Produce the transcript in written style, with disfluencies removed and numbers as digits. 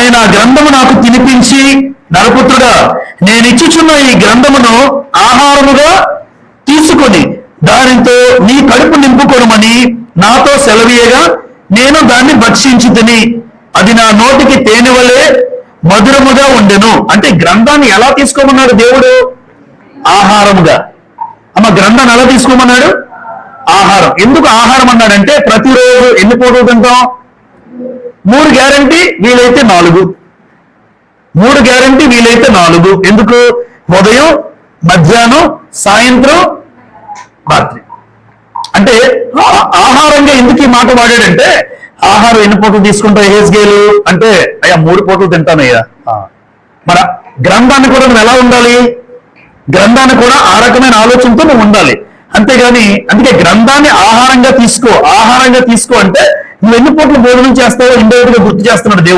ఆయన ఆ గ్రంథము నాకు తినిపించి, నరపుత్రుడా, నేనిచ్చుచున్న ఈ గ్రంథమును ఆహారముగా తీసుకొని దానితో నీ కడుపు నింపుకొనుమని నాతో సెలవీయగా నేను దాన్ని భక్షించి తిని అది నా నోటికి తేనె వలె మధురముగా ఉండెను. అంటే గ్రంథాన్ని ఎలా తీసుకోమన్నాడు దేవుడు? ఆహారముగా. గ్రంథాన్ని ఎలా తీసుకోమన్నాడు? ఆహారం. ఎందుకు ఆహారం అన్నాడంటే ప్రతిరోజు ఎన్ని పూటలు తింటాం? 3 గ్యారంటీ, వీలైతే 4. 3 గ్యారంటీ, వీలైతే 4. ఎందుకు? ఉదయం, మధ్యాహ్నం, సాయంత్రం, రాత్రి. అంటే ఆహారంగా ఎందుకు ఈ మాట వాడాడంటే, ఆహారం ఎన్ని పూటలు తీసుకుంటావు హేజ్గేలు అంటే, అయ్యా 3 పూటలు తింటానయ్యా. మరి గ్రంథాన్ని కూడా నువ్వు ఎలా ఉండాలి? గ్రంథాన్ని కూడా ఆ రకమైన ఆలోచనతో నువ్వు ఉండాలి. అంతేగాని అందుకే గ్రంథాన్ని ఆహారంగా తీసుకో అంటే నువ్వు ఎన్ని పూటలు భోజనం చేస్తావో ఇండైరెక్ట్ గా గుర్తు చేస్తున్నాడు దేవుడు.